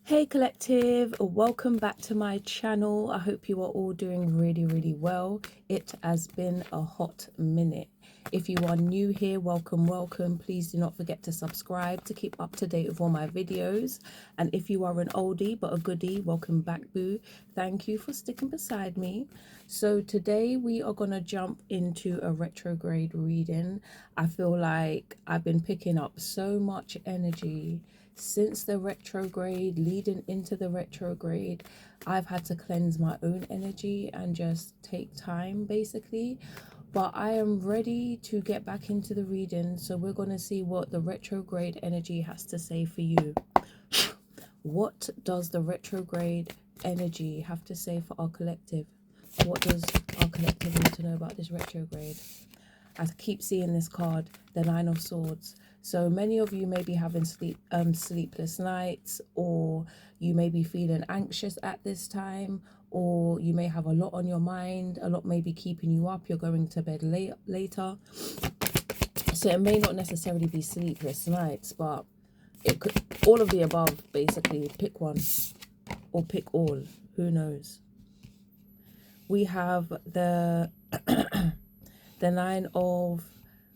Hey collective, welcome back to my channel. I hope you are all doing really well. It has been a hot minute. If you are new here, welcome. Please do not forget to subscribe to keep up to date with all my videos. And if you are an oldie but a goodie, welcome back, boo. Thank you for sticking beside me. So today we are going to jump into a retrograde reading. I feel like I've been picking up so much energy since the retrograde, leading into the retrograde. I've had to cleanse my own energy and just take time basically, but I am ready to get back into the reading. So we're going to see what the retrograde energy has to say for you. What does the retrograde energy have to say for our collective? What does our collective need to know about this retrograde? I keep seeing this card, the Nine of Swords. So many of you may be having sleepless nights, or you may be feeling anxious at this time, or you may have a lot on your mind. A lot may be keeping you up. You're going to bed later. So it may not necessarily be sleepless nights, but it could, all of the above, basically. Pick one or pick all. Who knows? We have the the Nine of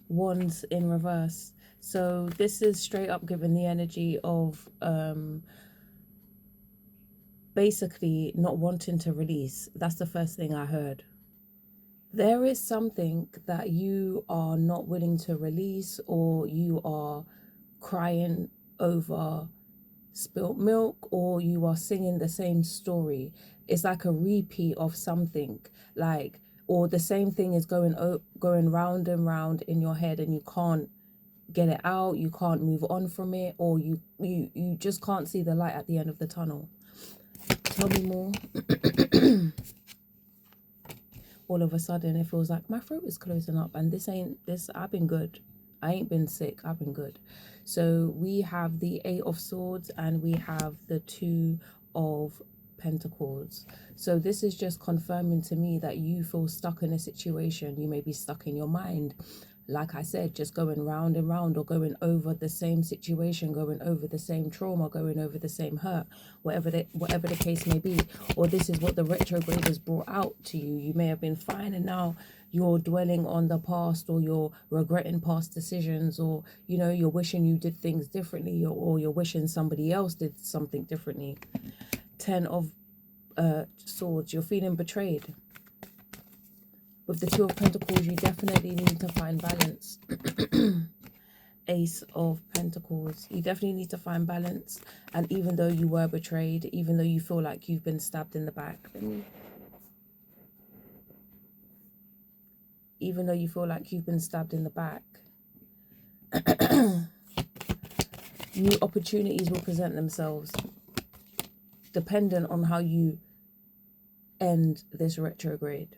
Wands in reverse. So this is straight up giving the energy of basically not wanting to release. That's the first thing I heard. There is something that you are not willing to release, or you are crying over spilt milk, or you are singing the same story. It's like a repeat of something, like, or the same thing is going round and round in your head, and you can't get it out, you can't move on from it, or you just can't see the light at the end of the tunnel. Tell me more. All of a sudden it feels like my throat is closing up, and I've been good. I ain't been sick, I've been good. So we have the Eight of Swords and we have the Two of Pentacles. So this is just confirming to me that you feel stuck in a situation. You may be stuck in your mind, like I said, just going round and round, or going over the same situation, going over the same trauma, going over the same hurt, whatever the case may be. Or this is what the retrograde has brought out to you. You may have been fine, and now you're dwelling on the past, or you're regretting past decisions, or you're wishing you did things differently, or you're wishing somebody else did something differently. Ten of Swords, you're feeling betrayed. With the Two of Pentacles, you definitely need to find balance. Ace of Pentacles, you definitely need to find balance. And even though you were betrayed, even though you feel like you've been stabbed in the back, even though you feel like you've been stabbed in the back, new opportunities will present themselves, dependent on how you end this retrograde.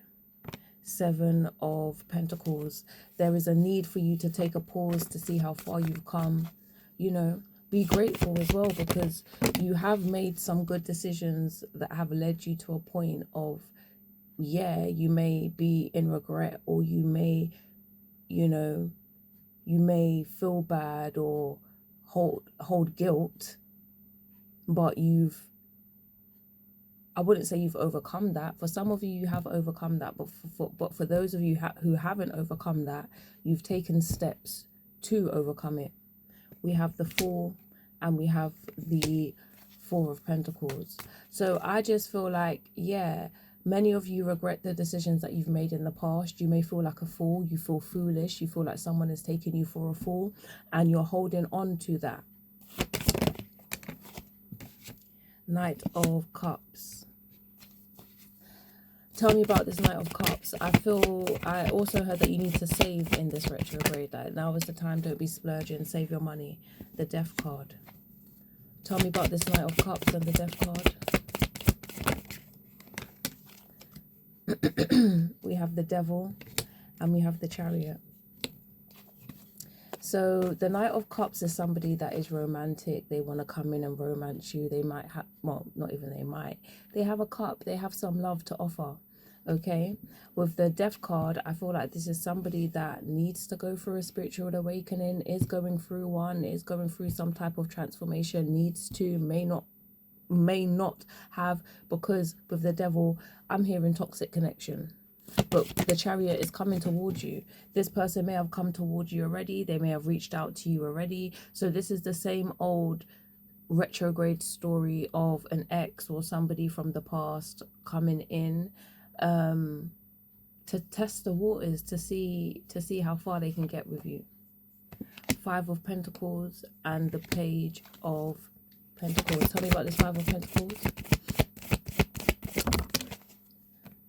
Seven of Pentacles, there is a need for you to take a pause to see how far you've come. Be grateful as well, because you have made some good decisions that have led you to a point of, yeah, you may be in regret, or you may feel bad or hold guilt, but I wouldn't say you've overcome that. For some of you, you have overcome that. But for those of you who haven't overcome that, you've taken steps to overcome it. We have the Fool and we have the Four of Pentacles. So I just feel like, yeah, many of you regret the decisions that you've made in the past. You may feel like a fool. You feel foolish. You feel like someone is taking you for a fool, and you're holding on to that. Knight of Cups. Tell me about this Knight of Cups. I also heard that you need to save in this retrograde. That now is the time. Don't be splurging. Save your money. The Death card. Tell me about this Knight of Cups and the Death card. We have the Devil and we have the Chariot. So the Knight of Cups is somebody that is romantic. They want to come in and romance you. They might have, well, not even they might. They have a cup. They have some love to offer. Okay, with the Death card, I feel like this is somebody that needs to go through a spiritual awakening, is going through one, is going through some type of transformation, needs to, may not may not have, because with the devil, I'm hearing toxic connection. But the Chariot is coming towards you. This person may have come towards you already. They may have reached out to you already. So this is the same old retrograde story of an ex or somebody from the past coming in to test the waters, to see how far they can get with you. Five of Pentacles and the Page of Pentacles. Tell me about this Five of Pentacles.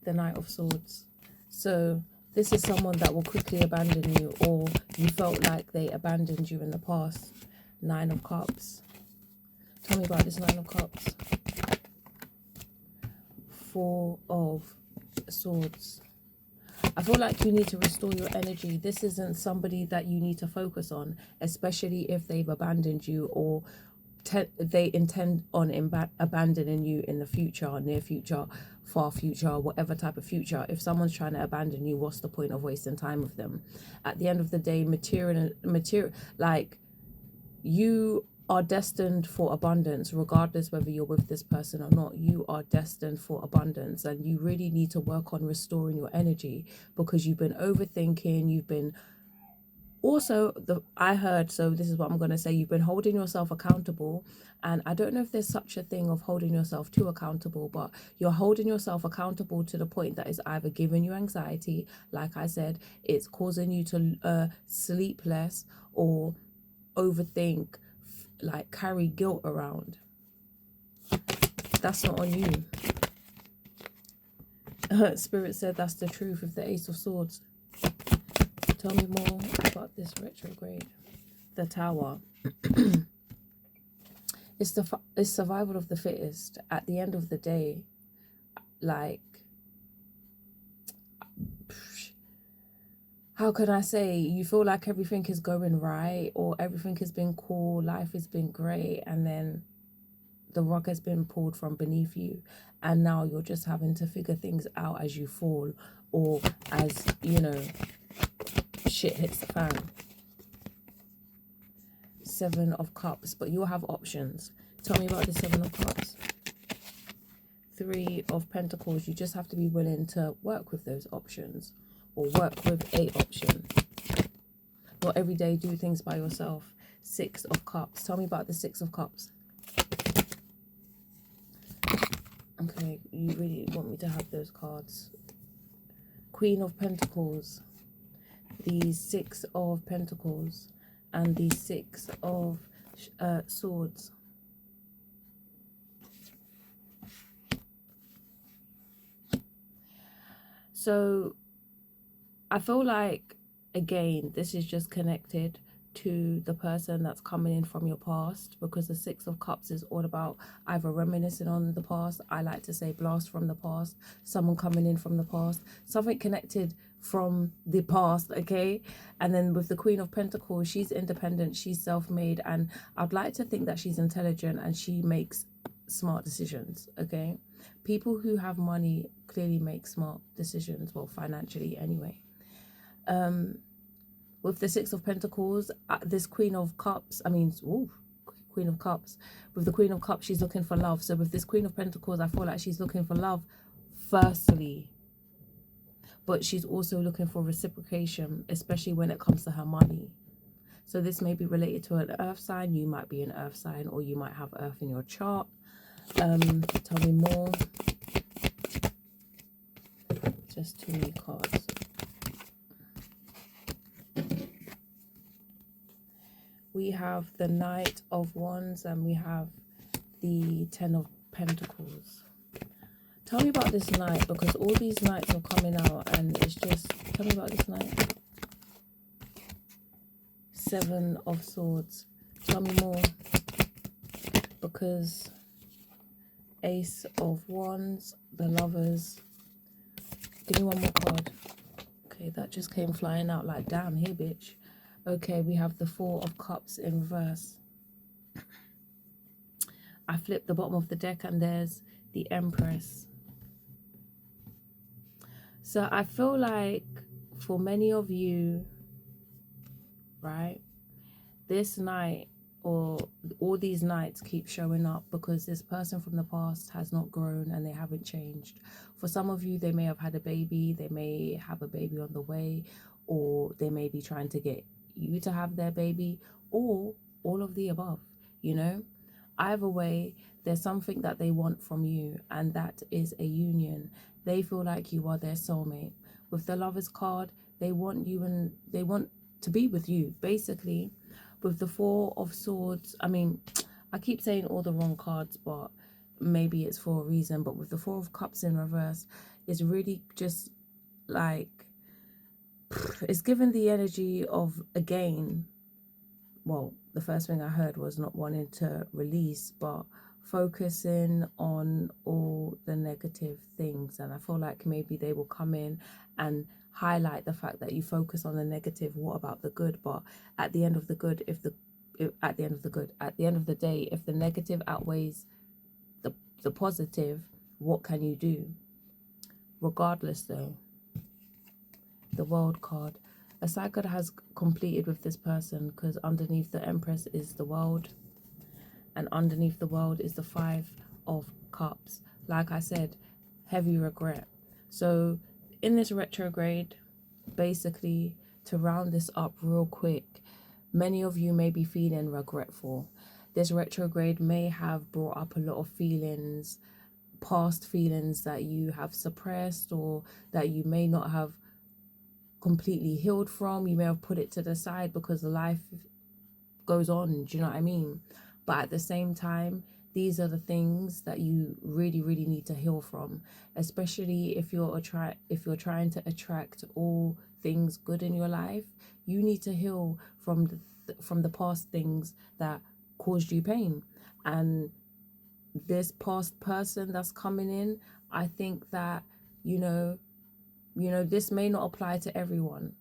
The Knight of Swords. So this is someone that will quickly abandon you, or you felt like they abandoned you in the past. Nine of Cups. Tell me about this Nine of Cups. Four of Swords. I feel like you need to restore your energy. This isn't somebody that you need to focus on, especially if they've abandoned you, or they intend on abandoning you in the future, near future, far future, whatever type of future. If someone's trying to abandon you, what's the point of wasting time with them? At the end of the day, material, like, you are destined for abundance, regardless whether you're with this person or not. You are destined for abundance, and you really need to work on restoring your energy, because you've been overthinking. You've been also, I heard, so this is what I'm going to say, you've been holding yourself accountable. And I don't know if there's such a thing of holding yourself too accountable, but you're holding yourself accountable to the point that is either giving you anxiety, like I said, it's causing you to sleep less, or overthink, like carry guilt around. That's not on you. Spirit said that's the truth with the Ace of Swords. Tell me more about this retrograde. The Tower. It's survival of the fittest. At the end of the day, like, how can I say, you feel like everything is going right, or everything has been cool, life has been great, and then the rug has been pulled from beneath you, and now you're just having to figure things out as you fall, or as, you know, shit hits the fan. Seven of Cups, but you'll have options. Tell me about the Seven of Cups. Three of Pentacles. You just have to be willing to work with those options, or work with a option. Not every day do things by yourself. Six of Cups. Tell me about the Six of Cups. Okay, you really want me to have those cards. Queen of Pentacles. The Six of Pentacles. And the Six of Swords. So I feel like, again, this is just connected to the person that's coming in from your past, because the Six of Cups is all about either reminiscing on the past. I like to say blast from the past. Someone coming in from the past. Something connected from the past, okay? And then with the Queen of Pentacles, she's independent, she's self-made, and I'd like to think that she's intelligent and she makes smart decisions, okay? People who have money clearly make smart decisions, well, financially anyway. With the Six of Pentacles, this Queen of Cups, Queen of Cups. With the Queen of Cups, she's looking for love. So with this Queen of Pentacles, I feel like she's looking for love firstly, but she's also looking for reciprocation, especially when it comes to her money. So this may be related to an earth sign. You might be an earth sign, or you might have earth in your chart. Tell me more. Just too many cards. We have the Knight of Wands, and we have the Ten of Pentacles. Tell me about this Knight, because all these Knights are coming out, and it's just, tell me about this Knight. Seven of Swords. Tell me more, because Ace of Wands, the Lovers. Give me one more card. Okay, that just came flying out like, damn, here, bitch. Okay, we have the Four of Cups in reverse. I flipped the bottom of the deck, and there's the Empress. So I feel like for many of you, right, this Knight or all these nights keep showing up because this person from the past has not grown and they haven't changed. For some of you, they may have had a baby, they may have a baby on the way, or they may be trying to get you to have their baby, or all of the above, you know. Either way, there's something that they want from you, and that is a union. They feel like you are their soulmate. With the Lovers card, they want you and they want to be with you, basically. With the Four of Swords, I mean, I keep saying all the wrong cards, but maybe it's for a reason. But with the Four of Cups in reverse, it's really just like, it's given the energy of, again, well, the first thing I heard was not wanting to release, but focusing on all the negative things. And I feel like maybe they will come in and highlight the fact that you focus on the negative. What about the good? But at the end of the good, at the end of the day, if the negative outweighs the positive, what can you do? Regardless, though, the World card. A cycle has completed with this person, because underneath the Empress is the World, and underneath the World is the Five of Cups. Like I said, heavy regret. So in this retrograde, basically, to round this up real quick, many of you may be feeling regretful. This retrograde may have brought up a lot of feelings, past feelings that you have suppressed, or that you may not have completely healed from. You may have put it to the side because life goes on, do you know what I mean? But at the same time, these are the things that you really, really need to heal from, especially if you're trying to attract all things good in your life. You need to heal from the past things that caused you pain. And this past person that's coming in, I think that, you know, this may not apply to everyone,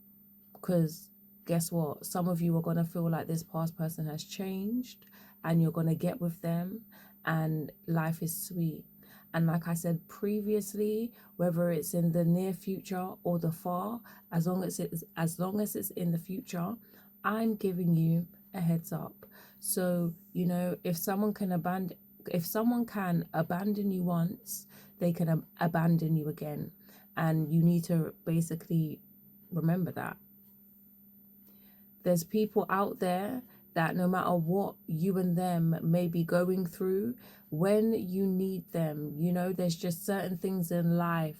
because guess what? Some of you are going to feel like this past person has changed, and you're going to get with them, and life is sweet. And like I said previously, whether it's in the near future or the far, as long as it's in the future, I'm giving you a heads up. So, if someone can abandon you once, they can abandon you again. And you need to basically remember that. There's people out there that no matter what you and them may be going through, when you need them, there's just certain things in life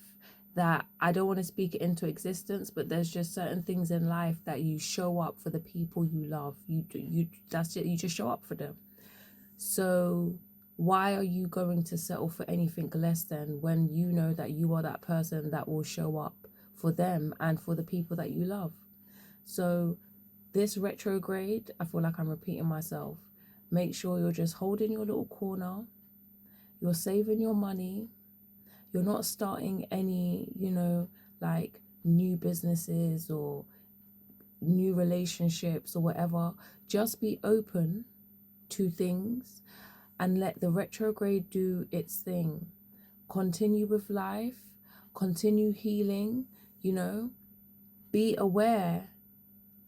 that I don't want to speak it into existence, but there's just certain things in life that you show up for the people you love. That's it. You just show up for them. So why are you going to settle for anything less than, when you know that you are that person that will show up for them and for the people that you love? So this retrograde, I feel like I'm repeating myself. Make sure you're just holding your little corner. You're saving your money. You're not starting any, like new businesses or new relationships or whatever. Just be open to things and let the retrograde do its thing. Continue with life, continue healing, be aware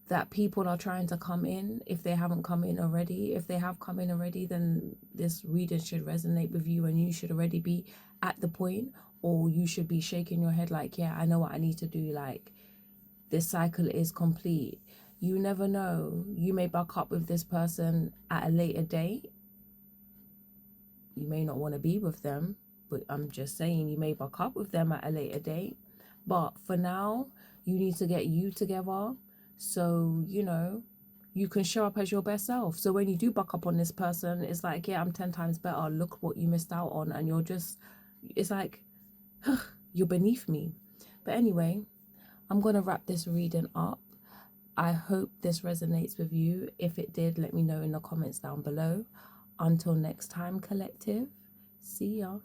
that people are trying to come in if they haven't come in already. If they have come in already, then this reading should resonate with you, and you should already be at the point, or you should be shaking your head like, yeah, I know what I need to do. Like, this cycle is complete. You never know. You may buck up with this person at a later date. You may not want to be with them, but I'm just saying, you may buck up with them at a later date. But for now, you need to get you together, so you can show up as your best self. So when you do buck up on this person, it's like, yeah, I'm 10 times better. Look what you missed out on. And it's like, you're beneath me. But anyway, I'm going to wrap this reading up. I hope this resonates with you. If it did, let me know in the comments down below. Until next time, collective. See ya.